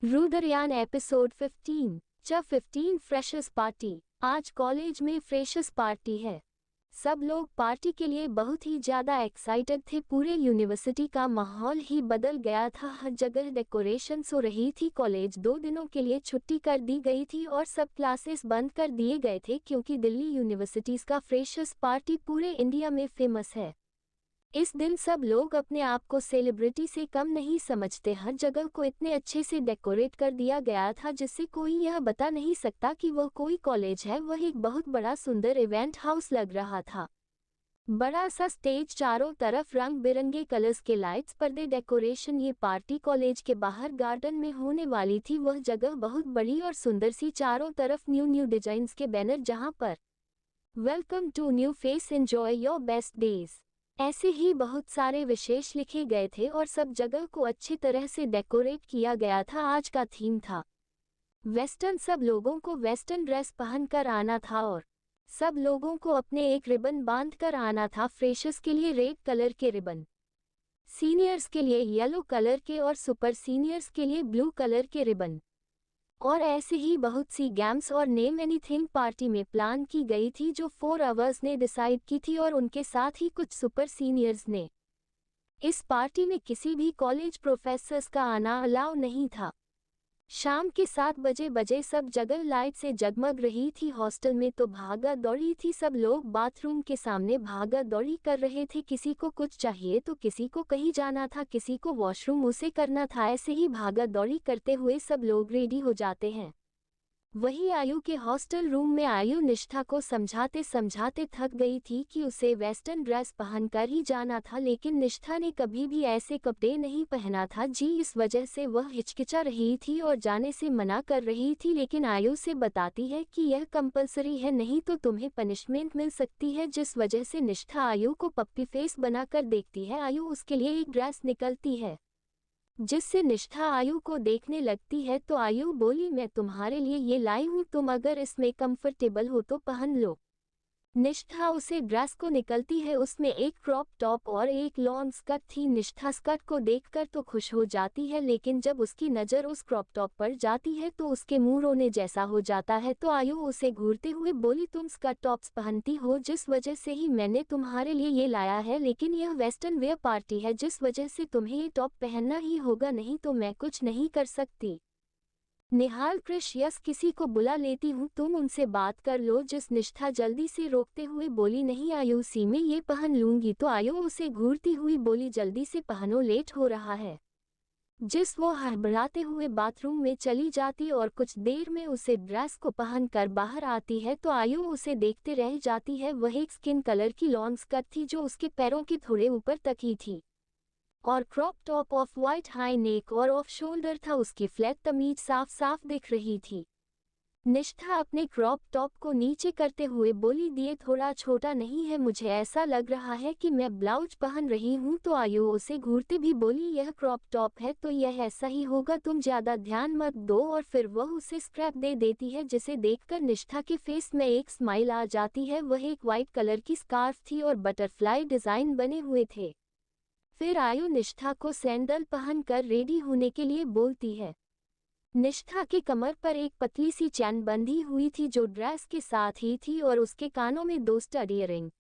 रुद्रयान episode 15 च 15 freshers party. आज college में फ्रेशर्स पार्टी है। सब लोग पार्टी के लिए बहुत ही ज्यादा एक्साइटेड थे। पूरे यूनिवर्सिटी का माहौल ही बदल गया था। हर जगह डेकोरेशंस हो रही थी। कॉलेज 2 दिनों के लिए छुट्टी कर दी गई थी और सब क्लासेस बंद कर दिए गए थे क्योंकि दिल्ली यूनिवर्सिटीज का फ्रेशर्स पार्टी पूरे इंडिया में फेमस है। इस दिन सब लोग अपने आप को सेलिब्रिटी से कम नहीं समझते। हर जगह को इतने अच्छे से डेकोरेट कर दिया गया था जिससे कोई यह बता नहीं सकता कि वह कोई कॉलेज है। वह एक बहुत बड़ा सुंदर इवेंट हाउस लग रहा था। बड़ा सा स्टेज, चारों तरफ रंग बिरंगे कलर्स के लाइट्स, पर्दे, डेकोरेशन। ये पार्टी कॉलेज के बाहर गार्डन में होने वाली थी। वह जगह बहुत बड़ी और सुंदर सी, चारों तरफ न्यू डिजाइन्स के बैनर जहां पर welcome to new phase, enjoy your best days ऐसे ही बहुत सारे विशेष लिखे गए थे और सब जगह को अच्छी तरह से डेकोरेट किया गया था। आज का थीम था वेस्टर्न। सब लोगों को वेस्टर्न ड्रेस पहनकर आना था और सब लोगों को अपने एक रिबन बांध कर आना था। फ्रेशर्स के लिए रेड कलर के रिबन, सीनियर्स के लिए येलो कलर के और सुपर सीनियर्स के लिए ब्लू कलर के रिबन। और ऐसे ही बहुत सी गेम्स और नेम एनीथिंग पार्टी में प्लान की गई थी जो 4 आवर्स ने डिसाइड की थी और उनके साथ ही कुछ सुपर सीनियर्स ने। इस पार्टी में किसी भी कॉलेज प्रोफेसर्स का आना अलाउ नहीं था। शाम के 7 बजे सब जगह लाइट से जगमग रही थी। हॉस्टल में तो भागा दौड़ी थी। सब लोग बाथरूम के सामने भागा दौड़ी कर रहे थे। किसी को कुछ चाहिए तो किसी को कहीं जाना था, किसी को वॉशरूम उसे करना था। ऐसे ही भागा दौड़ी करते हुए सब लोग रेडी हो जाते हैं। वही आयु के हॉस्टल रूम में आयु निष्ठा को समझाते समझाते थक गई थी कि उसे वेस्टर्न ड्रेस पहनकर ही जाना था, लेकिन निष्ठा ने कभी भी ऐसे कपड़े नहीं पहना था जी। इस वजह से वह हिचकिचा रही थी और जाने से मना कर रही थी, लेकिन आयु से बताती है कि यह कंपलसरी है, नहीं तो तुम्हें पनिशमेंट मिल सकती है। जिस वजह से निष्ठा आयु को पप्पी फेस बनाकर देखती है। आयु उसके लिए एक ड्रेस निकलती है जिससे निष्ठा आयु को देखने लगती है तो आयु बोली, मैं तुम्हारे लिए ये लाई हूँ, तुम अगर इसमें कंफर्टेबल हो तो पहन लो। निष्ठा उसे ड्रेस को निकलती है। उसमें एक क्रॉप टॉप और एक लॉन्ग स्कर्ट थी। निष्ठा स्कर्ट को देखकर तो खुश हो जाती है, लेकिन जब उसकी नज़र उस क्रॉप टॉप पर जाती है तो उसके मुंह रोने जैसा हो जाता है। तो आयु उसे घूरते हुए बोली, तुम स्कर्ट टॉप्स पहनती हो, जिस वजह से ही मैंने तुम्हारे लिए ये लाया है, लेकिन यह वेस्टर्न वेयर पार्टी है जिस वजह से तुम्हें ये टॉप पहनना ही होगा, नहीं तो मैं कुछ नहीं कर सकती। निहाल, कृष, यस, किसी को बुला लेती हूँ, तुम उनसे बात कर लो। जिस निष्ठा जल्दी से रोकते हुए बोली, नहीं आयु, सी मैं ये पहन लूंगी। तो आयु उसे घूरती हुई बोली, जल्दी से पहनो, लेट हो रहा है। जिस वो हड़बड़ाते हुए बाथरूम में चली जाती और कुछ देर में उसे ड्रेस को पहनकर बाहर आती है तो आयु उसे देखते रह जाती है। वह एक स्किन कलर की लॉन्ग स्कर्ट थी जो उसके पैरों के थोड़े ऊपर तक ही थी और crop top of white high neck और ऑफ शोल्डर था। उसकी फ्लैट तमीज साफ साफ दिख रही थी। निष्ठा अपने क्रॉप टॉप को नीचे करते हुए बोली, दिए थोड़ा छोटा नहीं है, मुझे ऐसा लग रहा है कि मैं ब्लाउज पहन रही हूँ। तो आयु उसे घूरते भी बोली, यह क्रॉप टॉप है तो यह ऐसा ही होगा, तुम ज्यादा ध्यान मत दो। और फिर वह उसे स्क्रैप दे देती है जिसे देखकर निष्ठा के फेस में एक स्माइल आ जाती है। वह एक वाइट कलर की स्कार्फ थी और बटरफ्लाई डिजाइन बने हुए थे। फिर आयु निष्ठा को सैंडल पहनकर रेडी होने के लिए बोलती है। निष्ठा की कमर पर एक पतली सी चैन बंधी हुई थी जो ड्रेस के साथ ही थी और उसके कानों में 2 स्टड इयररिंग,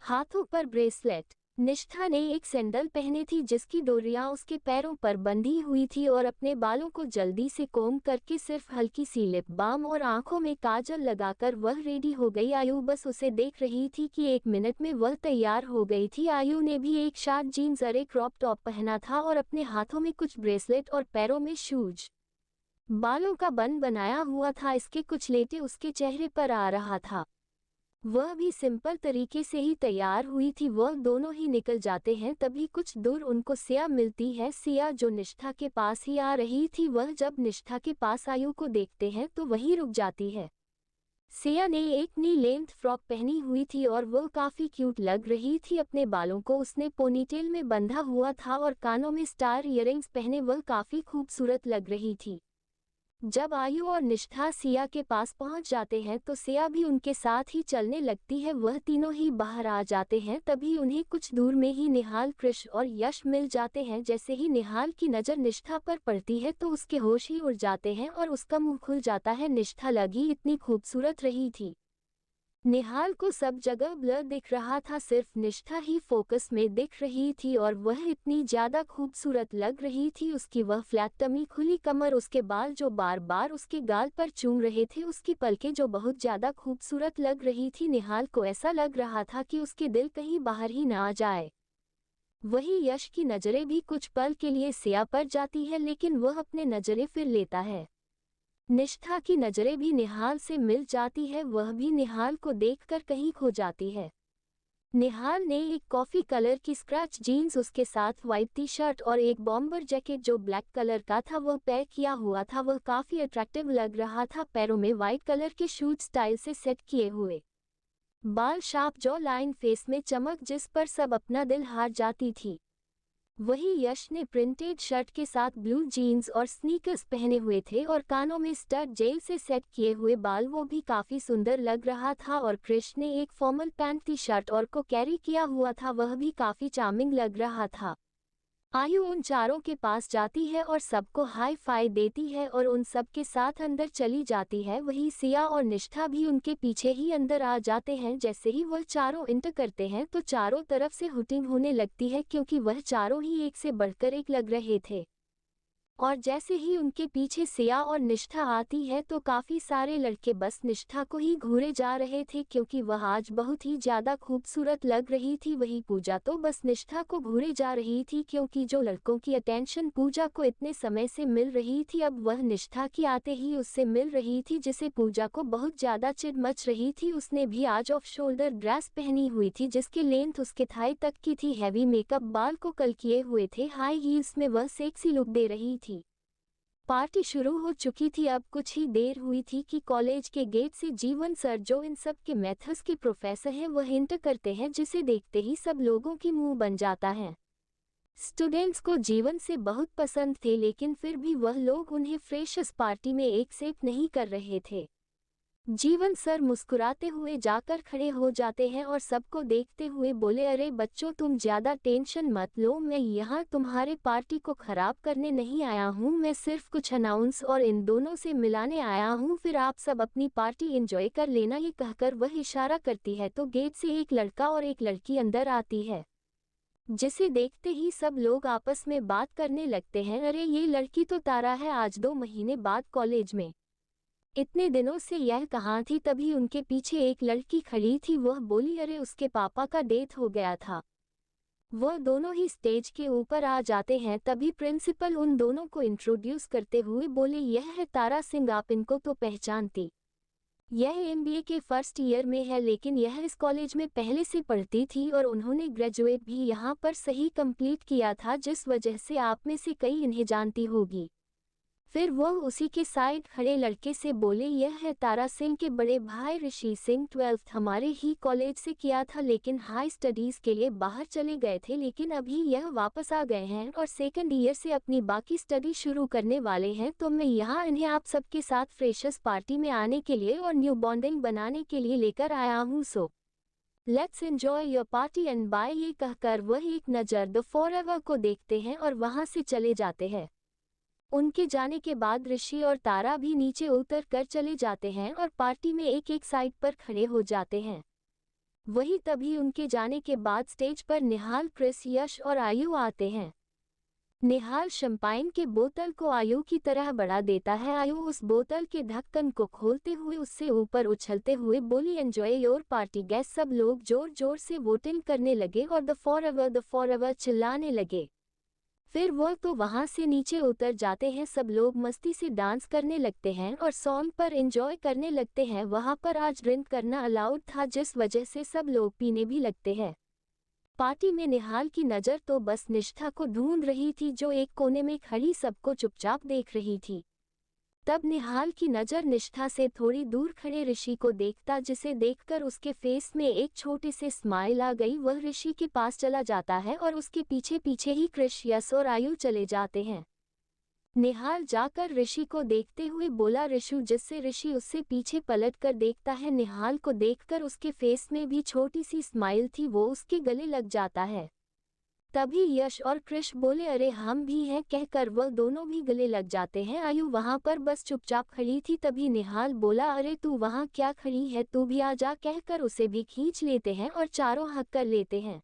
हाथों पर ब्रेसलेट। निष्ठा ने एक सैंडल पहने थी जिसकी डोरियां उसके पैरों पर बंधी हुई थी और अपने बालों को जल्दी से कोम करके सिर्फ हल्की सी लिप बाम और आंखों में काजल लगाकर वह रेडी हो गई। आयु बस उसे देख रही थी कि 1 मिनट में वह तैयार हो गई थी। आयु ने भी एक शार्ट जीन्स और एक क्रॉप टॉप पहना था और अपने हाथों में कुछ ब्रेसलेट और पैरों में शूज। बालों का बन बनाया हुआ था, इसके कुछ लेटे उसके चेहरे पर आ रहा था। वह भी सिंपल तरीके से ही तैयार हुई थी। वह दोनों ही निकल जाते हैं, तभी कुछ दूर उनको सिया मिलती है। सिया जो निष्ठा के पास ही आ रही थी, वह जब निष्ठा के पास आयु को देखते हैं तो वहीं रुक जाती है। सिया ने एक नी लेंथ फ्रॉक पहनी हुई थी और वह काफी क्यूट लग रही थी। अपने बालों को उसने पोनीटेल में बंधा हुआ था और कानों में स्टार इयररिंग्स पहने वह काफी खूबसूरत लग रही थी। जब आयु और निष्ठा सिया के पास पहुंच जाते हैं तो सिया भी उनके साथ ही चलने लगती है। वह तीनों ही बाहर आ जाते हैं। तभी उन्हें कुछ दूर में ही निहाल, कृष और यश मिल जाते हैं। जैसे ही निहाल की नज़र निष्ठा पर पड़ती है तो उसके होश ही उड़ जाते हैं और उसका मुंह खुल जाता है। निष्ठा लगी इतनी खूबसूरत रही थी। निहाल को सब जगह ब्लर दिख रहा था, सिर्फ निष्ठा ही फोकस में दिख रही थी और वह इतनी ज्यादा खूबसूरत लग रही थी। उसकी वह फ्लैट टमी, खुली कमर, उसके बाल जो बार बार उसके गाल पर चूम रहे थे, उसकी पलकें जो बहुत ज्यादा खूबसूरत लग रही थी। निहाल को ऐसा लग रहा था कि उसके दिल कहीं बाहर ही ना आ जाए। वही यश की नजरें भी कुछ पल के लिए सिया पर जाती है, लेकिन वह अपने नजरें फिर लेता है। निष्ठा की नजरें भी निहाल से मिल जाती है, वह भी निहाल को देखकर कहीं खो जाती है। निहाल ने एक कॉफी कलर की स्क्रैच जीन्स, उसके साथ वाइट टी शर्ट और एक बॉम्बर जैकेट जो ब्लैक कलर का था वह पैक किया हुआ था। वह काफी अट्रैक्टिव लग रहा था। पैरों में वाइट कलर के शूज स्टाइल से सेट किए हुए, बाल शार्प, जॉ लाइन, फेस में चमक जिस पर सब अपना दिल हार जाती थी। वही यश ने प्रिंटेड शर्ट के साथ ब्लू जीन्स और स्नीकर्स पहने हुए थे और कानों में स्टड जेल से सेट किए हुए बाल, वो भी काफी सुंदर लग रहा था। और कृष ने एक फॉर्मल पैंट, टी शर्ट और को कैरी किया हुआ था, वह भी काफी चार्मिंग लग रहा था। आयु उन चारों के पास जाती है और सबको हाई फाई देती है और उन सब के साथ अंदर चली जाती है। वही सिया और निष्ठा भी उनके पीछे ही अंदर आ जाते हैं। जैसे ही वह चारों इंटर करते हैं तो चारों तरफ से हुटिंग होने लगती है, क्योंकि वह चारों ही एक से बढ़कर एक लग रहे थे। और जैसे ही उनके पीछे सिया और निष्ठा आती है तो काफी सारे लड़के बस निष्ठा को ही घूरे जा रहे थे, क्योंकि वह आज बहुत ही ज्यादा खूबसूरत लग रही थी। वही पूजा तो बस निष्ठा को घूरे जा रही थी, क्योंकि जो लड़कों की अटेंशन पूजा को इतने समय से मिल रही थी अब वह निष्ठा की आते ही उससे मिल रही थी, जिसे पूजा को बहुत ज्यादा चिढ़ मच रही थी। उसने भी आज ऑफ शोल्डर ड्रेस पहनी हुई थी जिसकी लेंथ उसके थाई तक की थी। हैवी मेकअप, बाल को कल किए हुए थे, हाई हील्स में वह सेक्सी लुक दे रही थी। पार्टी शुरू हो चुकी थी। अब कुछ ही देर हुई थी कि कॉलेज के गेट से जीवन सर, जो इन सब के मैथ्स के प्रोफेसर हैं, वह एंटर करते हैं, जिसे देखते ही सब लोगों की मुंह बन जाता है। स्टूडेंट्स को जीवन से बहुत पसंद थे, लेकिन फिर भी वह लोग उन्हें फ्रेशर्स पार्टी में एक्सेप्ट नहीं कर रहे थे। जीवन सर मुस्कुराते हुए जाकर खड़े हो जाते हैं और सबको देखते हुए बोले, अरे बच्चों, तुम ज्यादा टेंशन मत लो, मैं यहाँ तुम्हारे पार्टी को खराब करने नहीं आया हूँ, मैं सिर्फ कुछ अनाउंस और इन दोनों से मिलाने आया हूँ, फिर आप सब अपनी पार्टी एंजॉय कर लेना। ये कहकर वह इशारा करती है तो गेट से एक लड़का और एक लड़की अंदर आती है, जिसे देखते ही सब लोग आपस में बात करने लगते हैं, अरे ये लड़की तो तारा है, आज 2 महीने बाद कॉलेज में, इतने दिनों से यह कहाँ थी। तभी उनके पीछे एक लड़की खड़ी थी, वह बोली, अरे उसके पापा का डेथ हो गया था। वह दोनों ही स्टेज के ऊपर आ जाते हैं। तभी प्रिंसिपल उन दोनों को इंट्रोड्यूस करते हुए बोले, यह है तारा सिंह, आप इनको तो पहचानती। यह एमबीए के फर्स्ट ईयर में है, लेकिन यह इस कॉलेज में पहले से पढ़ती थी और उन्होंने ग्रेजुएट भी यहाँ पर सही कंप्लीट किया था, जिस वजह से आप में से कई इन्हें जानती होगी। फिर वह उसी के साइड खड़े लड़के से बोले, यह है तारा सिंह के बड़े भाई ऋषि सिंह, 12th हमारे ही कॉलेज से किया था, लेकिन हाई स्टडीज के लिए बाहर चले गए थे, लेकिन अभी यह वापस आ गए हैं और सेकंड ईयर से अपनी बाकी स्टडी शुरू करने वाले हैं। तो मैं यहाँ इन्हें आप सबके साथ फ्रेशर्स पार्टी में आने के लिए और न्यू बॉन्डिंग बनाने के लिए लेकर आया हूँ, so let's enjoy your party and bye. ये कहकर वह एक नज़र द फॉरएवर को देखते हैं और वहां से चले जाते हैं। उनके जाने के बाद ऋषि और तारा भी नीचे उतर कर चले जाते हैं और पार्टी में एक एक साइड पर खड़े हो जाते हैं। वही तभी उनके जाने के बाद स्टेज पर निहाल, क्रिस, यश और आयु आते हैं। निहाल शैंपेन के बोतल को आयु की तरह बढ़ा देता है। आयु उस बोतल के ढक्कन को खोलते हुए उससे ऊपर उछलते हुए बोली, एंजॉय योर पार्टी गैस। सब लोग जोर जोर से वोटिंग करने लगे और द फॉरएवर चिल्लाने लगे। फिर वह तो वहां से नीचे उतर जाते हैं। सब लोग मस्ती से डांस करने लगते हैं और सॉन्ग पर एंजॉय करने लगते हैं। वहां पर आज ड्रिंक करना अलाउड था, जिस वजह से सब लोग पीने भी लगते हैं। पार्टी में निहाल की नज़र तो बस निष्ठा को ढूंढ रही थी, जो एक कोने में खड़ी सबको चुपचाप देख रही थी। तब निहाल की नज़र निष्ठा से थोड़ी दूर खड़े ऋषि को देखता, जिसे देखकर उसके फेस में एक छोटे से स्माइल आ गई। वह ऋषि के पास चला जाता है और उसके पीछे पीछे ही कृष, यश और आयु चले जाते हैं। निहाल जाकर ऋषि को देखते हुए बोला ऋषु, जिससे ऋषि उससे पीछे पलट कर देखता है। निहाल को देखकर उसके फेस में भी छोटी सी स्माइल थी, वो उसके गले लग जाता है। तभी यश और कृष बोले अरे हम भी हैं, कहकर वह दोनों भी गले लग जाते हैं। आयु वहां पर बस चुपचाप खड़ी थी। तभी निहाल बोला अरे तू वहां क्या खड़ी है, तू भी आ जा, कहकर उसे भी खींच लेते हैं और चारों हक कर लेते हैं।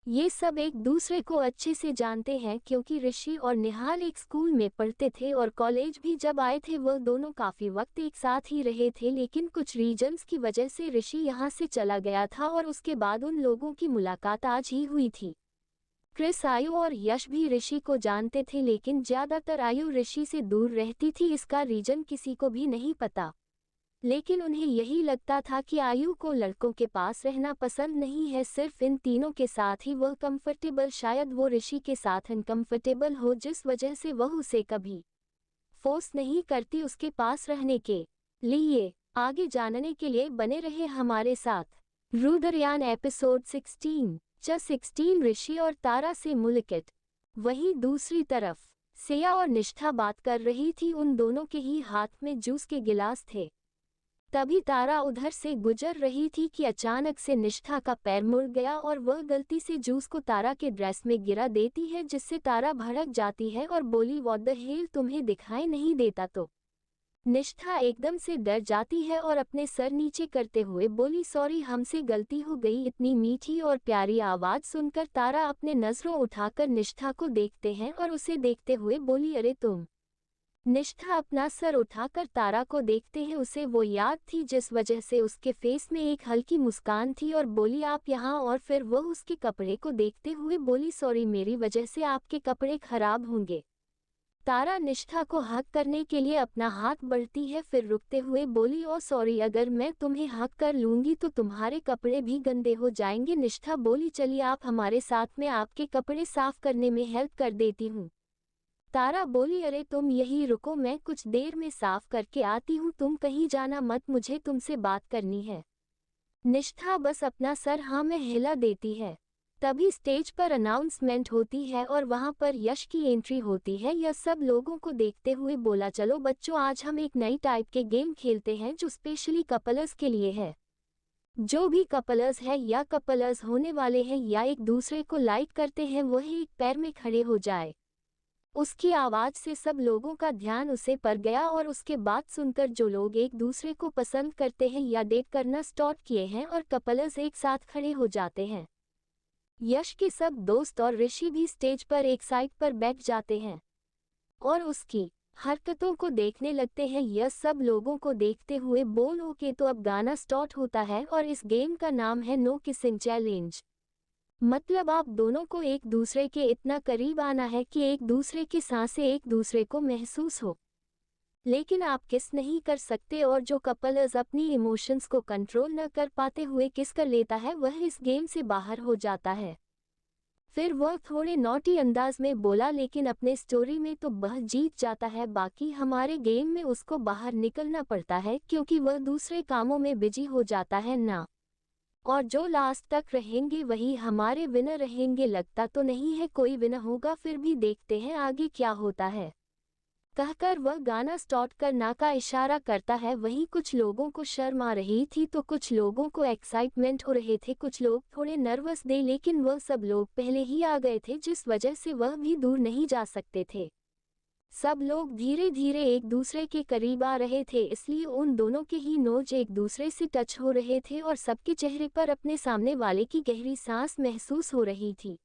ये सब एक दूसरे को अच्छे से जानते हैं क्योंकि ऋषि और निहाल एक स्कूल में पढ़ते थे और कॉलेज भी जब आए थे वह दोनों काफी वक्त एक साथ ही रहे थे, लेकिन कुछ रीजंस की वजह से ऋषि यहाँ से चला गया था और उसके बाद उन लोगों की मुलाकात आज ही हुई थी। क्रिस, आयु और यश भी ऋषि को जानते थे, लेकिन ज्यादातर आयु ऋषि से दूर रहती थी। इसका रीजन किसी को भी नहीं पता, लेकिन उन्हें यही लगता था कि आयु को लड़कों के पास रहना पसंद नहीं है, सिर्फ इन तीनों के साथ ही वह कंफर्टेबल। शायद वो ऋषि के साथ अनकंफर्टेबल हो, जिस वजह से वह उसे कभी फोर्स नहीं करती उसके पास रहने के लिए। आगे जानने के लिए बने रहे हमारे साथ। रुद्रयान एपिसोड 16 ऋषि और तारा से मुलाकात। वहीं दूसरी तरफ सिया और निष्ठा बात कर रही थी। उन दोनों के ही हाथ में जूस के गिलास थे। तभी तारा उधर से गुजर रही थी कि अचानक से निष्ठा का पैर मुड़ गया और वह गलती से जूस को तारा के ड्रेस में गिरा देती है, जिससे तारा भड़क जाती है और बोली व्हाट द हेल, तुम्हें दिखाई नहीं देता तो? निष्ठा एकदम से डर जाती है और अपने सर नीचे करते हुए बोली सॉरी, हमसे गलती हो गई। इतनी मीठी और प्यारी आवाज सुनकर तारा अपने नजरों उठाकर निष्ठा को देखते हैं और उसे देखते हुए बोली अरे तुम। निष्ठा अपना सर उठाकर तारा को देखते हैं। उसे वो याद थी जिस वजह से उसके फेस में एक हल्की मुस्कान थी और बोली आप यहाँ, और फिर वह उसके कपड़े को देखते हुए बोली सॉरी, मेरी वजह से आपके कपड़े खराब होंगे। तारा निष्ठा को हक करने के लिए अपना हाथ बढ़ती है, फिर रुकते हुए बोली ओ सॉरी, अगर मैं तुम्हें हक कर लूंगी तो तुम्हारे कपड़े भी गंदे हो जाएंगे। निष्ठा बोली चलिए आप हमारे साथ, मैं आपके कपड़े साफ करने में हेल्प कर देती हूँ। तारा बोली अरे तुम यही रुको, मैं कुछ देर में साफ करके आती हूँ, तुम कहीं जाना मत, मुझे तुमसे बात करनी है। निष्ठा बस अपना सर हाँ में हिला देती है। तभी स्टेज पर अनाउंसमेंट होती है और वहां पर यश की एंट्री होती है। यह सब लोगों को देखते हुए बोला चलो बच्चों, आज हम एक नई टाइप के गेम खेलते हैं जो स्पेशली कपल्स के लिए है। जो भी कपल्स है या कपल्स होने वाले हैं या एक दूसरे को लाइक करते हैं वही एक पैर में खड़े हो जाए। उसकी आवाज से सब लोगों का ध्यान उसे पर गया और उसके बात सुनकर जो लोग एक दूसरे को पसंद करते हैं या डेट करना स्टार्ट किए हैं और कपल्स एक साथ खड़े हो जाते हैं। यश के सब दोस्त और ऋषि भी स्टेज पर एक साइड पर बैठ जाते हैं और उसकी हरकतों को देखने लगते हैं। यश सब लोगों को देखते हुए बोल ओके, तो अब गाना स्टार्ट होता है और इस गेम का नाम है नो किसिंग चैलेंज। मतलब आप दोनों को एक दूसरे के इतना करीब आना है कि एक दूसरे की सांसें एक दूसरे को महसूस हो, लेकिन आप किस नहीं कर सकते। और जो कपल्स अपनी इमोशंस को कंट्रोल न कर पाते हुए किस कर लेता है वह इस गेम से बाहर हो जाता है। फिर वह थोड़े नॉटी अंदाज में बोला लेकिन अपने स्टोरी में तो वह जीत जाता है, बाकी हमारे गेम में उसको बाहर निकलना पड़ता है क्योंकि वह दूसरे कामों में बिजी हो जाता है ना। और जो लास्ट तक रहेंगे वही हमारे विनर रहेंगे। लगता तो नहीं है कोई विनर होगा, फिर भी देखते हैं आगे क्या होता है, कहकर वह गाना स्टार्ट करना का इशारा करता है। वहीं कुछ लोगों को शर्म आ रही थी तो कुछ लोगों को एक्साइटमेंट हो रहे थे, कुछ लोग थोड़े नर्वस थे, लेकिन वह सब लोग पहले ही आ गए थे जिस वजह से वह भी दूर नहीं जा सकते थे। सब लोग धीरे धीरे एक दूसरे के करीब आ रहे थे, इसलिए उन दोनों के ही नोज एक दूसरे से टच हो रहे थे और सबके चेहरे पर अपने सामने वाले की गहरी सांस महसूस हो रही थी।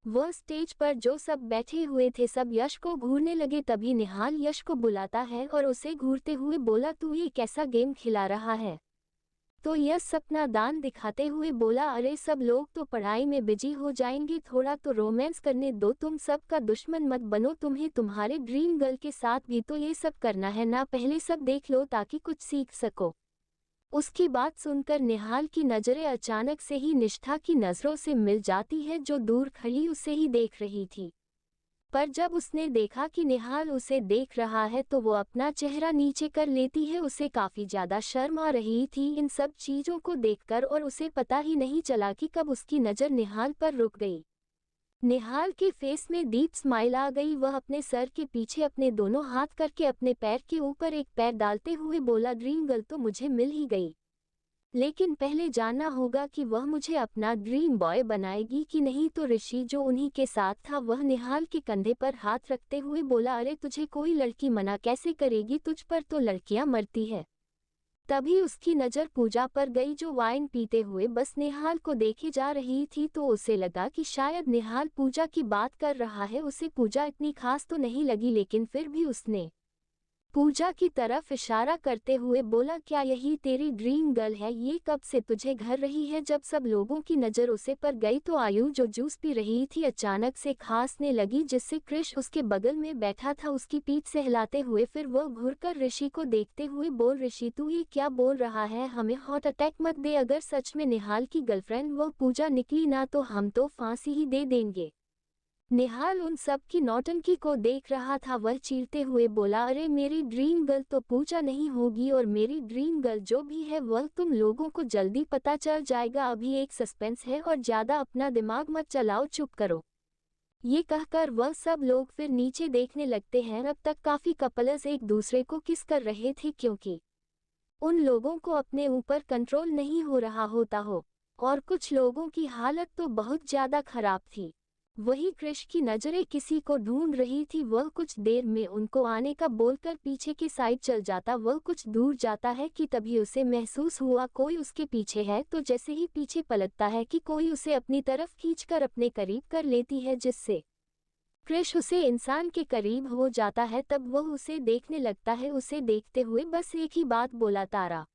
वह स्टेज पर जो सब बैठे हुए थे सब यश को घूरने लगे। तभी निहाल यश को बुलाता है और उसे घूरते हुए बोला तू ये कैसा गेम खिला रहा है? तो यश सपना दान दिखाते हुए बोला अरे सब लोग तो पढ़ाई में बिजी हो जाएंगे, थोड़ा तो रोमांस करने दो, तुम सब का दुश्मन मत बनो, तुम्हें तुम्हारे ड्रीम गर्ल के साथ भी तो ये सब करना है ना, पहले सब देख लो ताकि कुछ सीख सको। उसकी बात सुनकर निहाल की नजरें अचानक से ही निष्ठा की नजरों से मिल जाती है जो दूर खड़ी उसे ही देख रही थी। पर जब उसने देखा कि निहाल उसे देख रहा है तो वो अपना चेहरा नीचे कर लेती है। उसे काफी ज्यादा शर्म आ रही थी इन सब चीजों को देखकर और उसे पता ही नहीं चला कि कब उसकी नजर निहाल पर रुक गई। निहाल के फेस में डीप स्माइल आ गई। वह अपने सर के पीछे अपने दोनों हाथ करके अपने पैर के ऊपर एक पैर डालते हुए बोला, ड्रीम गर्ल तो मुझे मिल ही गई, लेकिन पहले जानना होगा कि वह मुझे अपना ड्रीम बॉय बनाएगी कि नहीं। तो ऋषि जो उन्हीं के साथ था वह निहाल के कंधे पर हाथ रखते हुए बोला, अरे तुझे कोई लड़की मना कैसे करेगी, तुझ पर तो लड़कियां मरती है। तभी उसकी नज़र पूजा पर गई जो वाइन पीते हुए बस निहाल को देखे जा रही थी। तो उसे लगा कि शायद निहाल पूजा की बात कर रहा है। उसे पूजा इतनी खास तो नहीं लगी, लेकिन फिर भी उसने पूजा की तरफ इशारा करते हुए बोला, क्या यही तेरी ड्रीम गर्ल है? ये कब से तुझे घर रही है? जब सब लोगों की नज़र उसे पर गई तो आयु जो जूस पी रही थी अचानक से खांसने लगी, जिससे क्रिश उसके बगल में बैठा था उसकी पीठ से हिलाते हुए फिर वह घुरकर ऋषि को देखते हुए बोल, ऋषि तू ये क्या बोल रहा है? हमें हार्ट अटैक मत दे। अगर सच में निहाल की गर्लफ्रेंड वह पूजा निकली ना तो हम तो फांसी ही दे देंगे। निहाल उन सब की नौटंकी को देख रहा था। वह चीरते हुए बोला, अरे मेरी ड्रीम गर्ल तो पूजा नहीं होगी, और मेरी ड्रीम गर्ल जो भी है वह तुम लोगों को जल्दी पता चल जाएगा। अभी एक सस्पेंस है और ज्यादा अपना दिमाग मत चलाओ, चुप करो। ये कहकर वह सब लोग फिर नीचे देखने लगते हैं। अब तक काफी कपल्स एक दूसरे को किस कर रहे थे, क्योंकि उन लोगों को अपने ऊपर कंट्रोल नहीं हो रहा होता हो, और कुछ लोगों की हालत तो बहुत ज्यादा खराब थी। वही क्रिश की नजरें किसी को ढूंढ रही थी। वह कुछ देर में उनको आने का बोलकर पीछे की साइड चल जाता। वह कुछ दूर जाता है कि तभी उसे महसूस हुआ कोई उसके पीछे है। तो जैसे ही पीछे पलटता है कि कोई उसे अपनी तरफ खींचकर अपने करीब कर लेती है, जिससे क्रिश उसे इंसान के करीब हो जाता है। तब वह उसे देखने लगता है। उसे देखते हुए बस एक ही बात बोला, तारा।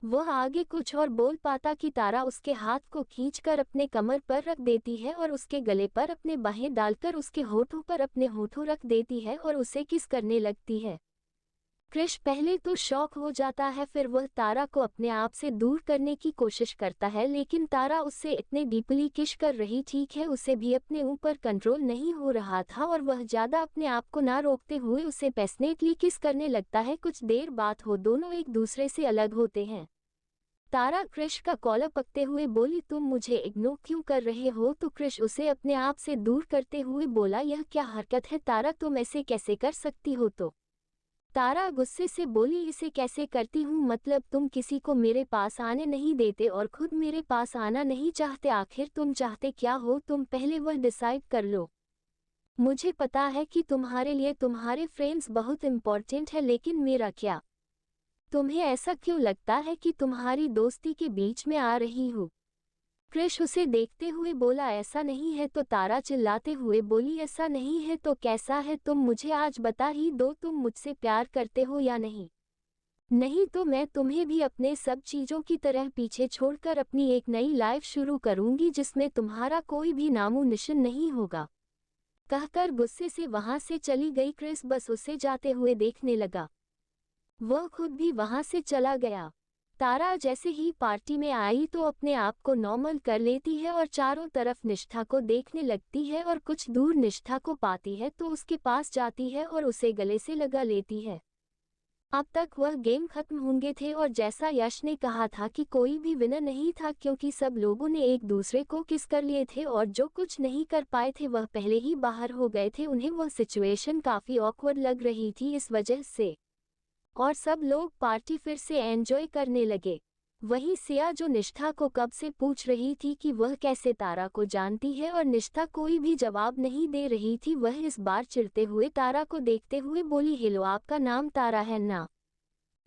वह आगे कुछ और बोल पाता कि तारा उसके हाथ को खींचकर अपने कमर पर रख देती है और उसके गले पर अपने बाहें डालकर उसके होठों पर अपने होठों रख देती है और उसे किस करने लगती है। क्रिश पहले तो शॉक हो जाता है, फिर वह तारा को अपने आप से दूर करने की कोशिश करता है, लेकिन तारा उससे इतने डीपली किस कर रही, ठीक है, उसे भी अपने ऊपर कंट्रोल नहीं हो रहा था और वह ज्यादा अपने आप को ना रोकते हुए उसे पैशनेटली किस करने लगता है। कुछ देर बाद हो दोनों एक दूसरे से अलग होते हैं। तारा क्रिश का कॉलर पकड़ते हुए बोली, तुम मुझे इग्नोर क्यों कर रहे हो? तो क्रिश उसे अपने आप से दूर करते हुए बोला, यह क्या हरकत है तारा, तुम ऐसे कैसे कर सकती हो? तो तारा गुस्से से बोली, इसे कैसे करती हूँ मतलब? तुम किसी को मेरे पास आने नहीं देते और खुद मेरे पास आना नहीं चाहते। आखिर तुम चाहते क्या हो? तुम पहले वह डिसाइड कर लो। मुझे पता है कि तुम्हारे लिए तुम्हारे फ्रेंड्स बहुत इम्पोर्टेंट है, लेकिन मेरा क्या? तुम्हें ऐसा क्यों लगता है कि तुम्हारी दोस्ती के बीच में आ रही हूँ? क्रिश उसे देखते हुए बोला, ऐसा नहीं है। तो तारा चिल्लाते हुए बोली, ऐसा नहीं है तो कैसा है? तुम मुझे आज बता ही दो, तुम मुझसे प्यार करते हो या नहीं? नहीं तो मैं तुम्हें भी अपने सब चीज़ों की तरह पीछे छोड़कर अपनी एक नई लाइफ शुरू करूंगी जिसमें तुम्हारा कोई भी नामो निशान नहीं होगा। कहकर गुस्से से वहां से चली गई। क्रिस बस उसे जाते हुए देखने लगा। वह खुद भी वहां से चला गया। तारा जैसे ही पार्टी में आई तो अपने आप को नॉर्मल कर लेती है और चारों तरफ निष्ठा को देखने लगती है और कुछ दूर निष्ठा को पाती है तो उसके पास जाती है और उसे गले से लगा लेती है। अब तक वह गेम खत्म होंगे थे और जैसा यश ने कहा था कि कोई भी विनर नहीं था, क्योंकि सब लोगों ने एक दूसरे को किस कर लिए थे और जो कुछ नहीं कर पाए थे वह पहले ही बाहर हो गए थे। उन्हें वह सिचुएशन काफी ऑकवर्ड लग रही थी इस वजह से, और सब लोग पार्टी फिर से एंजॉय करने लगे। वहीं सिया जो निष्ठा को कब से पूछ रही थी कि वह कैसे तारा को जानती है और निष्ठा कोई भी जवाब नहीं दे रही थी, वह इस बार चिढ़ते हुए तारा को देखते हुए बोली, हेलो आपका नाम तारा है ना?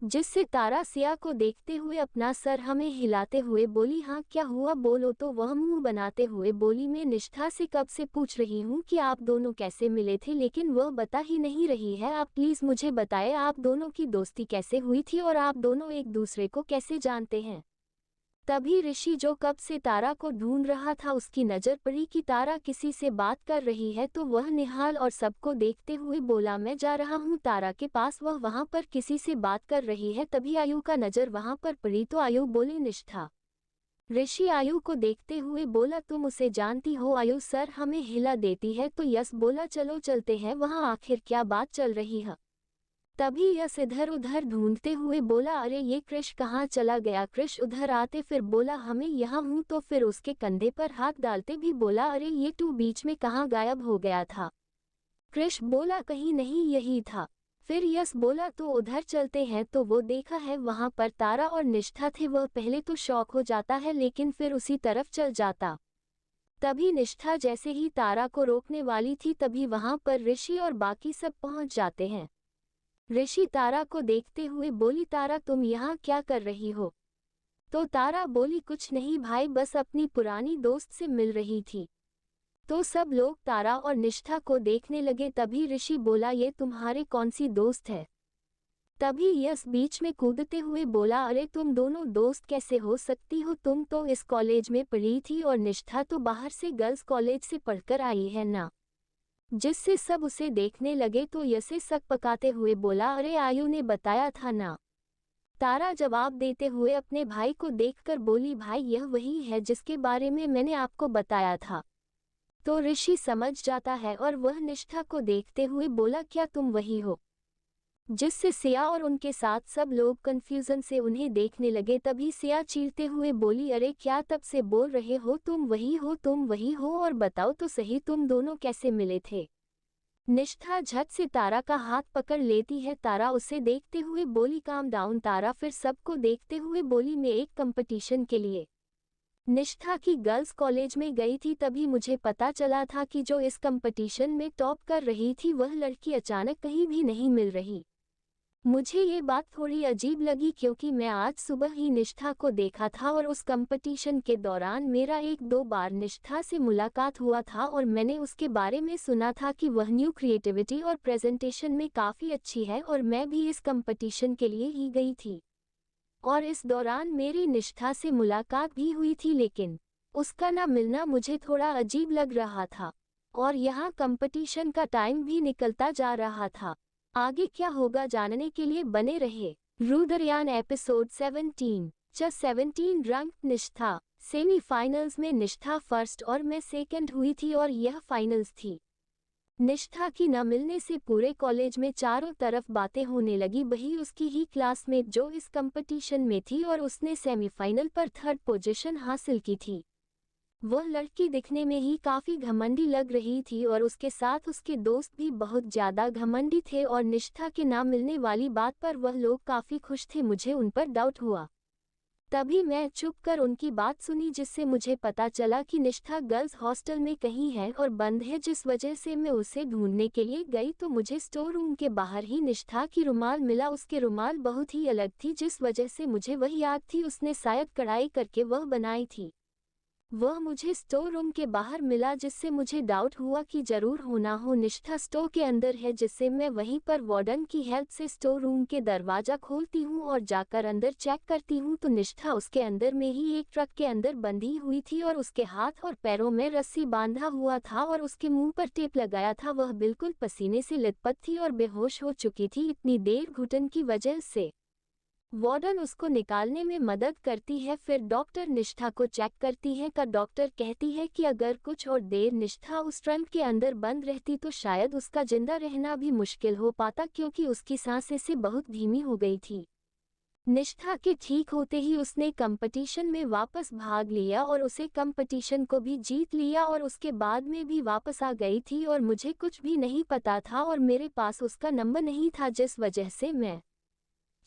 जिससे तारा सिया को देखते हुए अपना सर हमें हिलाते हुए बोली, हाँ क्या हुआ बोलो? तो वह मुंह बनाते हुए बोली, मैं निष्ठा से कब से पूछ रही हूँ कि आप दोनों कैसे मिले थे, लेकिन वह बता ही नहीं रही है। आप प्लीज मुझे बताएं आप दोनों की दोस्ती कैसे हुई थी और आप दोनों एक दूसरे को कैसे जानते हैं? तभी ऋषि जो कब से तारा को ढूंढ रहा था उसकी नजर पड़ी कि तारा किसी से बात कर रही है, तो वह निहाल और सबको देखते हुए बोला, मैं जा रहा हूँ तारा के पास, वह वहां पर किसी से बात कर रही है। तभी आयु का नजर वहां पर पड़ी तो आयु बोली, निष्ठा। ऋषि आयु को देखते हुए बोला, तुम उसे जानती हो? आयु सर हमें हिला देती है तो यश बोला, चलो चलते हैं वहां, आखिर क्या बात चल रही है? तभी यश इधर उधर ढूंढते हुए बोला, अरे ये कृष कहाँ चला गया। कृष उधर आते फिर बोला, हमें यहाँ हूँ। तो फिर उसके कंधे पर हाथ डालते भी बोला, अरे ये तू बीच में कहाँ गायब हो गया था। कृष बोला, कहीं नहीं, यही था। फिर यश बोला, तो उधर चलते हैं। तो वो देखा है वहां पर तारा और निष्ठा थे। वह पहले तो शॉक हो जाता है लेकिन फिर उसी तरफ चल जाता। तभी निष्ठा जैसे ही तारा को रोकने वाली थी तभी वहां पर ऋषि और बाकी सब पहुंच जाते हैं। ऋषि तारा को देखते हुए बोली, तारा तुम यहाँ क्या कर रही हो। तो तारा बोली, कुछ नहीं भाई, बस अपनी पुरानी दोस्त से मिल रही थी। तो सब लोग तारा और निष्ठा को देखने लगे। तभी ऋषि बोला, ये तुम्हारे कौन सी दोस्त है। तभी यश बीच में कूदते हुए बोला, अरे तुम दोनों दोस्त कैसे हो सकती हो, तुम तो इस कॉलेज में पढ़ी थी और निष्ठा तो बाहर से गर्ल्स कॉलेज से पढ़कर आई है ना। जिससे सब उसे देखने लगे। तो यसे सक पकाते हुए बोला, अरे आयु ने बताया था ना। तारा जवाब देते हुए अपने भाई को देखकर बोली, भाई यह वही है जिसके बारे में मैंने आपको बताया था। तो ऋषि समझ जाता है और वह निष्ठा को देखते हुए बोला, क्या तुम वही हो। जिससे सिया और उनके साथ सब लोग कंफ्यूजन से उन्हें देखने लगे। तभी सिया चीरते हुए बोली, अरे क्या तब से बोल रहे हो, तुम वही हो, तुम वही हो, और बताओ तो सही तुम दोनों कैसे मिले थे। निष्ठा झट से तारा का हाथ पकड़ लेती है। तारा उसे देखते हुए बोली, काम डाउन तारा। फिर सबको देखते हुए बोली, मैं एक कंपटीशन के लिए निष्ठा की गर्ल्स कॉलेज में गई थी। तभी मुझे पता चला था कि जो इस कंपटीशन में टॉप कर रही थी वह लड़की अचानक कहीं भी नहीं मिल रही। मुझे ये बात थोड़ी अजीब लगी क्योंकि मैं आज सुबह ही निष्ठा को देखा था और उस कंपटीशन के दौरान मेरा 1-2 बार निष्ठा से मुलाकात हुआ था और मैंने उसके बारे में सुना था कि वह न्यू क्रिएटिविटी और प्रेजेंटेशन में काफ़ी अच्छी है और मैं भी इस कंपटीशन के लिए ही गई थी। और इस दौरान मेरी निष्ठा से मुलाकात भी हुई थी लेकिन उसका ना मिलना मुझे थोड़ा अजीब लग रहा था। और यहाँ कंपटीशन का टाइम भी निकलता जा रहा था। आगे क्या होगा जानने के लिए बने रहे। रुद्रयान एपिसोड 17 रंग निष्ठा। सेमीफाइनल्स में निष्ठा फर्स्ट और मैं सेकंड हुई थी और यह फाइनल्स थी। निष्ठा की न मिलने से पूरे कॉलेज में चारों तरफ बातें होने लगी। वही उसकी ही क्लासमेट जो इस कंपटीशन में थी और उसने सेमीफाइनल पर 3rd पोजीशन हासिल की थी। वह लड़की दिखने में ही काफ़ी घमंडी लग रही थी और उसके साथ उसके दोस्त भी बहुत ज़्यादा घमंडी थे और निष्ठा के ना मिलने वाली बात पर वह लोग काफ़ी खुश थे। मुझे उन पर डाउट हुआ। तभी मैं चुप कर उनकी बात सुनी जिससे मुझे पता चला कि निष्ठा गर्ल्स हॉस्टल में कहीं है और बंद है। जिस वजह से मैं उसे ढूंढने के लिए गई तो मुझे स्टोर रूम के बाहर ही निष्ठा की रुमाल मिला। उसके रुमाल बहुत ही अलग थी जिस वजह से मुझे वह याद थी उसने शायद कढ़ाई करके वह बनाई थी। वह मुझे स्टोर रूम के बाहर मिला जिससे मुझे डाउट हुआ कि जरूर होना हो निष्ठा स्टोर के अंदर है। जिससे मैं वहीं पर वार्डन की हेल्प से स्टोर रूम के दरवाजा खोलती हूँ और जाकर अंदर चेक करती हूँ तो निष्ठा उसके अंदर में ही एक ट्रक के अंदर बंधी हुई थी और उसके हाथ और पैरों में रस्सी बांधा हुआ था और उसके मुंह पर टेप लगाया था। वह बिल्कुल पसीने से लथपथ थी और बेहोश हो चुकी थी इतनी देर घुटन की वजह से। वार्डन उसको निकालने में मदद करती है। फिर डॉक्टर निष्ठा को चेक करती है। डॉक्टर कहती है कि अगर कुछ और देर निष्ठा उस ट्रंक के अंदर बंद रहती तो शायद उसका जिंदा रहना भी मुश्किल हो पाता क्योंकि उसकी सांसें से बहुत धीमी हो गई थी। निष्ठा के ठीक होते ही उसने कंपटीशन में वापस भाग लिया और उसे कंपटीशन को भी जीत लिया और उसके बाद में भी वापस आ गई थी और मुझे कुछ भी नहीं पता था और मेरे पास उसका नंबर नहीं था जिस वजह से मैं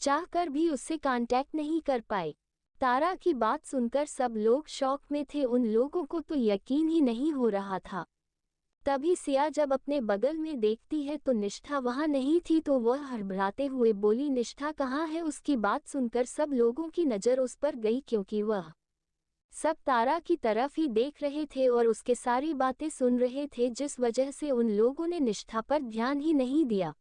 चाहकर भी उससे कांटेक्ट नहीं कर पाई। तारा की बात सुनकर सब लोग शॉक में थे। उन लोगों को तो यकीन ही नहीं हो रहा था। तभी सिया जब अपने बगल में देखती है तो निष्ठा वहां नहीं थी तो वह हड़बड़ाते हुए बोली, निष्ठा कहाँ है। उसकी बात सुनकर सब लोगों की नज़र उस पर गई क्योंकि वह सब तारा की तरफ ही देख रहे थे और उसके सारी बातें सुन रहे थे जिस वजह से उन लोगों ने निष्ठा पर ध्यान ही नहीं दिया।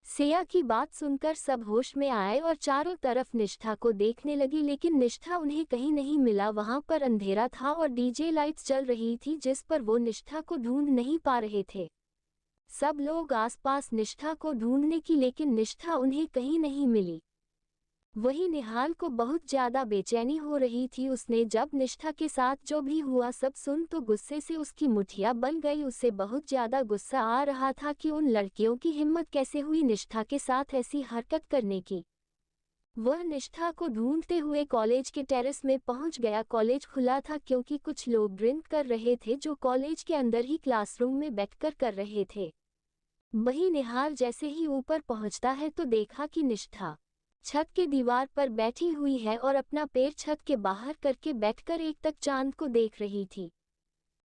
सिया की बात सुनकर सब होश में आए और चारों तरफ निष्ठा को देखने लगी लेकिन निष्ठा उन्हें कहीं नहीं मिला। वहां पर अंधेरा था और डीजे लाइट्स चल रही थी जिस पर वो निष्ठा को ढूंढ नहीं पा रहे थे। सब लोग आसपास निष्ठा को ढूंढने की लेकिन निष्ठा उन्हें कहीं नहीं मिली। वही निहाल को बहुत ज्यादा बेचैनी हो रही थी। उसने जब निष्ठा के साथ जो भी हुआ सब सुन तो गुस्से से उसकी मुठिया बन गई। उसे बहुत ज्यादा गुस्सा आ रहा था कि उन लड़कियों की हिम्मत कैसे हुई निष्ठा के साथ ऐसी हरकत करने की। वह निष्ठा को ढूंढते हुए कॉलेज के टेरेस में पहुंच गया। कॉलेज खुला था क्योंकि कुछ लोग ड्रिंक कर रहे थे जो कॉलेज के अंदर ही क्लासरूम में बैठकर कर रहे थे। वही निहाल जैसे ही ऊपर पहुंचता है तो देखा कि निष्ठा छत के दीवार पर बैठी हुई है और अपना पैर छत के बाहर करके बैठकर एक तक चांद को देख रही थी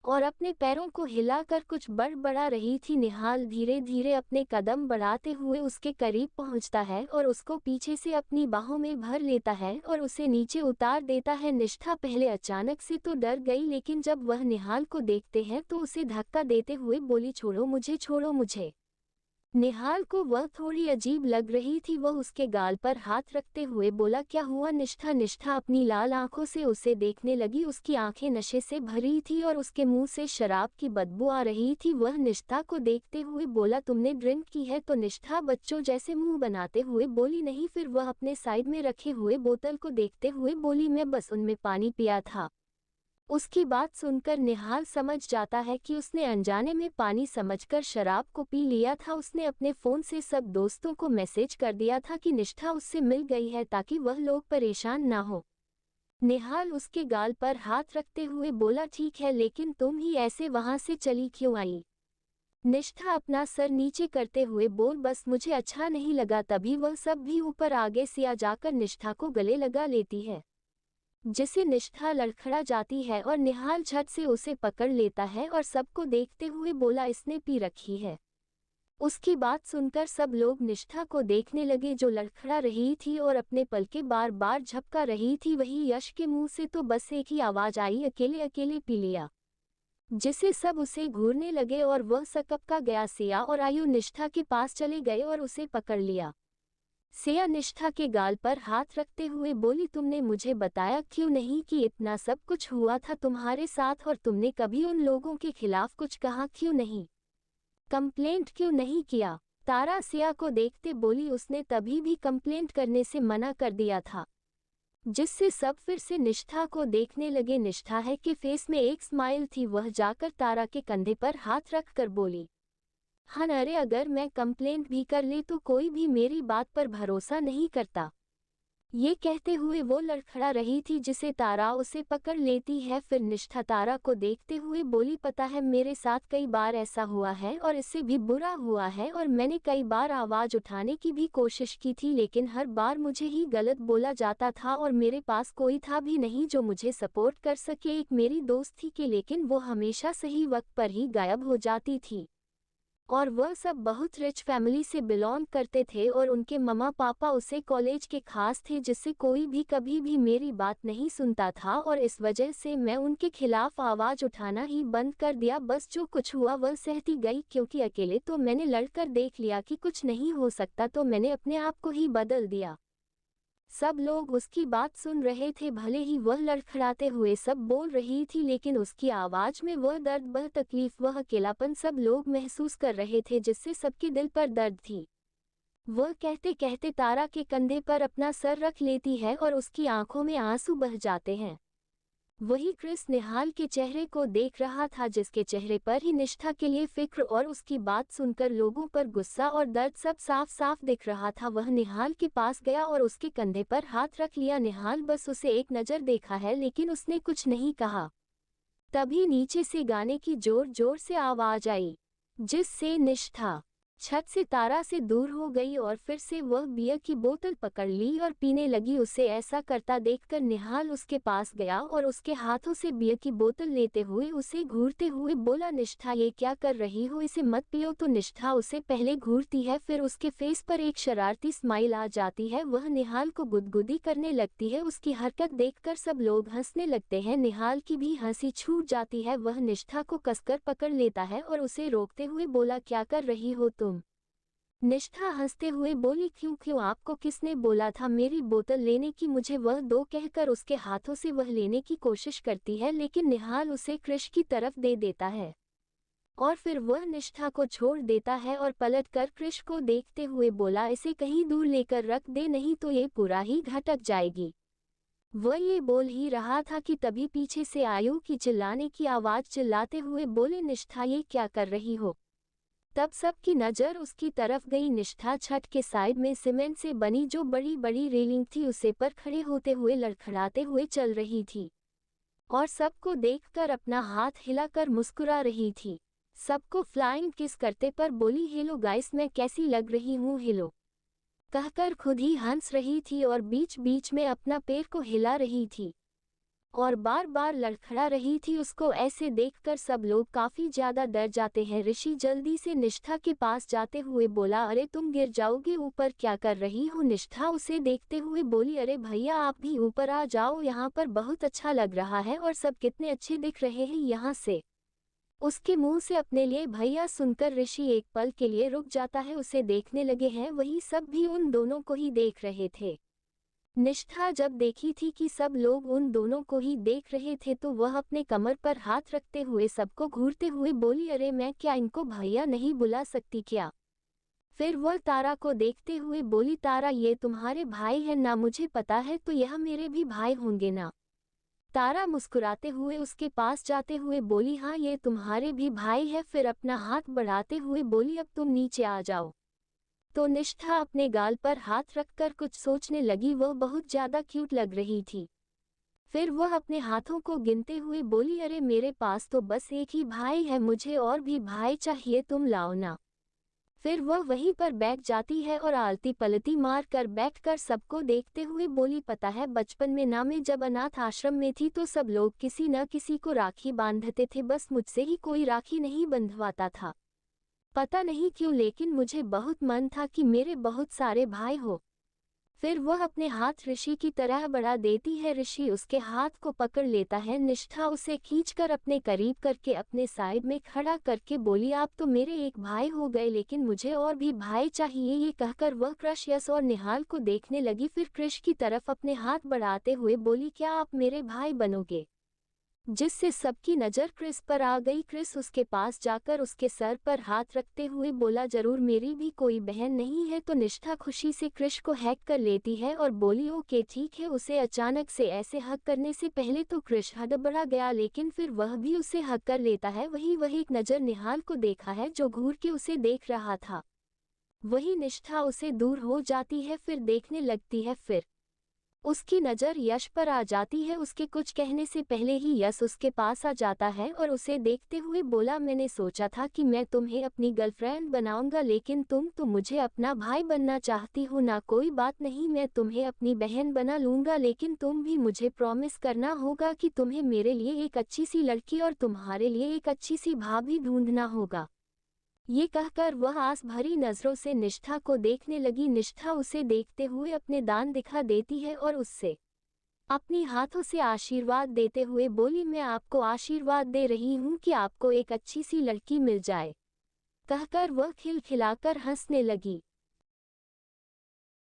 और अपने पैरों को हिलाकर कुछ बड़बड़ा रही थी। निहाल धीरे धीरे अपने कदम बढ़ाते हुए उसके करीब पहुंचता है और उसको पीछे से अपनी बाहों में भर लेता है और उसे नीचे उतार देता है। निष्ठा पहले अचानक से तो डर गई, लेकिन जब वह निहाल को देखते हैं तो उसे धक्का देते हुए बोली, छोड़ो मुझे, छोड़ो मुझे। निहाल को वह थोड़ी अजीब लग रही थी। वह उसके गाल पर हाथ रखते हुए बोला, क्या हुआ निष्ठा? निष्ठा अपनी लाल आंखों से उसे देखने लगी। उसकी आंखें नशे से भरी थी और उसके मुंह से शराब की बदबू आ रही थी। वह निष्ठा को देखते हुए बोला, तुमने ड्रिंक की है? तो निष्ठा बच्चों जैसे मुंह बनाते हुए बोली, नहीं। फिर वह अपने साइड में रखे हुए बोतल को देखते हुए बोली, मैं बस उनमें पानी पिया था। उसकी बात सुनकर निहाल समझ जाता है कि उसने अनजाने में पानी समझकर शराब को पी लिया था। उसने अपने फ़ोन से सब दोस्तों को मैसेज कर दिया था कि निष्ठा उससे मिल गई है ताकि वह लोग परेशान ना हो। निहाल उसके गाल पर हाथ रखते हुए बोला, ठीक है, लेकिन तुम ही ऐसे वहां से चली क्यों आई? निष्ठा अपना सर नीचे करते हुए बोल, बस मुझे अच्छा नहीं लगा। तभी वह सब भी ऊपर आगे से आ जाकर निष्ठा को गले लगा लेती है, जिसे निष्ठा लड़खड़ा जाती है और निहाल झट से उसे पकड़ लेता है और सबको देखते हुए बोला, इसने पी रखी है। उसकी बात सुनकर सब लोग निष्ठा को देखने लगे जो लड़खड़ा रही थी और अपने पलके बार बार झपका रही थी। वही यश के मुंह से तो बस एक ही आवाज आई, अकेले अकेले पी लिया, जिसे सब उसे घूरने लगे और वह सकपका गया। सिया और आयु निष्ठा के पास चले गए और उसे पकड़ लिया। सिया निष्ठा के गाल पर हाथ रखते हुए बोली, तुमने मुझे बताया क्यों नहीं कि इतना सब कुछ हुआ था तुम्हारे साथ, और तुमने कभी उन लोगों के खिलाफ कुछ कहा क्यों नहीं? कंप्लेंट क्यों नहीं किया? तारा सिया को देखते बोली, उसने तभी भी कंप्लेंट करने से मना कर दिया था, जिससे सब फिर से निष्ठा को देखने लगे। निष्ठा है कि फेस में एक स्माइल थी। वह जाकर तारा के कंधे पर हाथ रख कर बोली, हाँ, अरे अगर मैं कंप्लेंट भी कर ले तो कोई भी मेरी बात पर भरोसा नहीं करता। ये कहते हुए वो लड़खड़ा रही थी, जिसे तारा उसे पकड़ लेती है। फिर निष्ठा तारा को देखते हुए बोली, पता है मेरे साथ कई बार ऐसा हुआ है और इससे भी बुरा हुआ है, और मैंने कई बार आवाज उठाने की भी कोशिश की थी, लेकिन हर बार मुझे ही गलत बोला जाता था और मेरे पास कोई था भी नहीं जो मुझे सपोर्ट कर सके। एक मेरी दोस्त थी कि लेकिन वो हमेशा सही वक्त पर ही गायब हो जाती थी, और वह सब बहुत रिच फैमिली से बिलोंग करते थे और उनके मम्मा पापा उसे कॉलेज के खास थे, जिससे कोई भी कभी भी मेरी बात नहीं सुनता था, और इस वजह से मैं उनके खिलाफ आवाज उठाना ही बंद कर दिया। बस जो कुछ हुआ वह सहती गई, क्योंकि अकेले तो मैंने लड़कर देख लिया कि कुछ नहीं हो सकता, तो मैंने अपने आप को ही बदल दिया। सब लोग उसकी बात सुन रहे थे। भले ही वह लड़खड़ाते हुए सब बोल रही थी, लेकिन उसकी आवाज में वह दर्द, वह तकलीफ, वह अकेलापन सब लोग महसूस कर रहे थे, जिससे सबके दिल पर दर्द थी। वह कहते कहते तारा के कंधे पर अपना सर रख लेती है और उसकी आंखों में आंसू बह जाते हैं। वही क्रिस निहाल के चेहरे को देख रहा था, जिसके चेहरे पर ही निष्ठा के लिए फिक्र और उसकी बात सुनकर लोगों पर गुस्सा और दर्द सब साफ साफ दिख रहा था। वह निहाल के पास गया और उसके कंधे पर हाथ रख लिया। निहाल बस उसे एक नज़र देखा है, लेकिन उसने कुछ नहीं कहा। तभी नीचे से गाने की जोर जोर से आवाज आई, जिससे निष्ठा छत से तारा से दूर हो गई और फिर से वह बियर की बोतल पकड़ ली और पीने लगी। उसे ऐसा करता देखकर निहाल उसके पास गया और उसके हाथों से बियर की बोतल लेते हुए उसे घूरते हुए बोला, निष्ठा ये क्या कर रही हो? इसे मत पियो। तो निष्ठा उसे पहले घूरती है, फिर उसके फेस पर एक शरारती स्माइल आ जाती है। वह निहाल को गुदगुदी करने लगती है। उसकी हरकत देखकर सब लोग हंसने लगते हैं। निहाल की भी हंसी छूट जाती है। वह निष्ठा को कसकर पकड़ लेता है और उसे रोकते हुए बोला, क्या कर रही हो तुम? निष्ठा हंसते हुए बोली, क्यों आपको किसने बोला था मेरी बोतल लेने की? मुझे वह दो, कहकर उसके हाथों से वह लेने की कोशिश करती है, लेकिन निहाल उसे क्रिश की तरफ दे देता है। और फिर वह निष्ठा को छोड़ देता है और पलटकर कृष को देखते हुए बोला, इसे कहीं दूर लेकर रख दे, नहीं तो ये पूरा ही घटक जाएगी। वह ये बोल ही रहा था कि तभी पीछे से आयु की चिल्लाने की आवाज, चिल्लाते हुए बोले, निष्ठा ये क्या कर रही हो। तब सबकी नज़र उसकी तरफ गई। निष्ठा छत के साइड में सीमेंट से बनी जो बड़ी बड़ी रेलिंग थी उसे पर खड़े होते हुए लड़खड़ाते हुए चल रही थी और सबको देखकर अपना हाथ हिलाकर मुस्कुरा रही थी। सबको फ्लाइंग किस करते पर बोली, हेलो गाइस, मैं कैसी लग रही हूँ, हेलो कहकर खुद ही हंस रही थी और बीच बीच में अपना पैर को हिला रही थी और बार बार लड़खड़ा रही थी। उसको ऐसे देखकर सब लोग काफी ज्यादा डर जाते हैं। ऋषि जल्दी से निष्ठा के पास जाते हुए बोला, अरे तुम गिर जाओगे, ऊपर क्या कर रही हो। निष्ठा उसे देखते हुए बोली, अरे भैया आप भी ऊपर आ जाओ, यहाँ पर बहुत अच्छा लग रहा है और सब कितने अच्छे दिख रहे हैं यहाँ से। उसके मुंह से अपने लिए भैया सुनकर ऋषि एक पल के लिए रुक जाता है, उसे देखने लगे हैं। वही सब भी उन दोनों को ही देख रहे थे। निष्ठा जब देखी थी कि सब लोग उन दोनों को ही देख रहे थे तो वह अपने कमर पर हाथ रखते हुए सबको घूरते हुए बोली, अरे मैं क्या इनको भैया नहीं बुला सकती क्या। फिर वह तारा को देखते हुए बोली, तारा ये तुम्हारे भाई है ना, मुझे पता है, तो यह मेरे भी भाई होंगे ना। तारा मुस्कुराते हुए उसके पास जाते हुए बोली, हाँ ये तुम्हारे भी भाई है। फिर अपना हाथ बढ़ाते हुए बोली, अब तुम नीचे आ जाओ। तो निष्ठा अपने गाल पर हाथ रखकर कुछ सोचने लगी। वह बहुत ज्यादा क्यूट लग रही थी। फिर वह अपने हाथों को गिनते हुए बोली, अरे मेरे पास तो बस एक ही भाई है, मुझे और भी भाई चाहिए, तुम लाओ ना। फिर वह वहीं पर बैठ जाती है और आलती पलती मार कर बैठकर सबको देखते हुए बोली, पता है बचपन में ना मैं जब अनाथ आश्रम में थी तो सब लोग किसी न किसी को राखी बांधते थे, बस मुझसे ही कोई राखी नहीं बंधवाता था। पता नहीं क्यों, लेकिन मुझे बहुत मन था कि मेरे बहुत सारे भाई हो। फिर वह अपने हाथ ऋषि की तरह बढ़ा देती है। ऋषि उसके हाथ को पकड़ लेता है। निष्ठा उसे खींचकर अपने करीब करके अपने साइड में खड़ा करके बोली, आप तो मेरे एक भाई हो गए, लेकिन मुझे और भी भाई चाहिए। ये कहकर वह कृष, यश और निहाल को देखने लगी। फिर कृष की तरफ अपने हाथ बढ़ाते हुए बोली, क्या आप मेरे भाई बनोगे। जिससे सबकी नज़र क्रिस पर आ गई। क्रिस उसके पास जाकर उसके सर पर हाथ रखते हुए बोला, जरूर, मेरी भी कोई बहन नहीं है। तो निष्ठा खुशी से क्रिस को हैक कर लेती है और बोली, ओके ठीक है। उसे अचानक से ऐसे हक करने से पहले तो क्रिस हड़बड़ा गया, लेकिन फिर वह भी उसे हक कर लेता है। वही एक नज़र निहाल को देखा है जो घूर के उसे देख रहा था। वही निष्ठा उसे दूर हो जाती है, फिर देखने लगती है। फिर उसकी नज़र यश पर आ जाती है। उसके कुछ कहने से पहले ही यश उसके पास आ जाता है और उसे देखते हुए बोला, मैंने सोचा था कि मैं तुम्हें अपनी गर्लफ्रेंड बनाऊंगा, लेकिन तुम तो मुझे अपना भाई बनना चाहती हो ना। कोई बात नहीं, मैं तुम्हें अपनी बहन बना लूंगा, लेकिन तुम भी मुझे प्रॉमिस करना होगा कि तुम्हें मेरे लिए एक अच्छी सी लड़की और तुम्हारे लिए एक अच्छी सी भाभी ढूंढना होगा। ये कहकर वह आस भरी नजरों से निष्ठा को देखने लगी। निष्ठा उसे देखते हुए अपने दांत दिखा देती है और उससे अपनी हाथों से आशीर्वाद देते हुए बोली, मैं आपको आशीर्वाद दे रही हूँ कि आपको एक अच्छी सी लड़की मिल जाए। कहकर वह खिलखिलाकर हंसने लगी।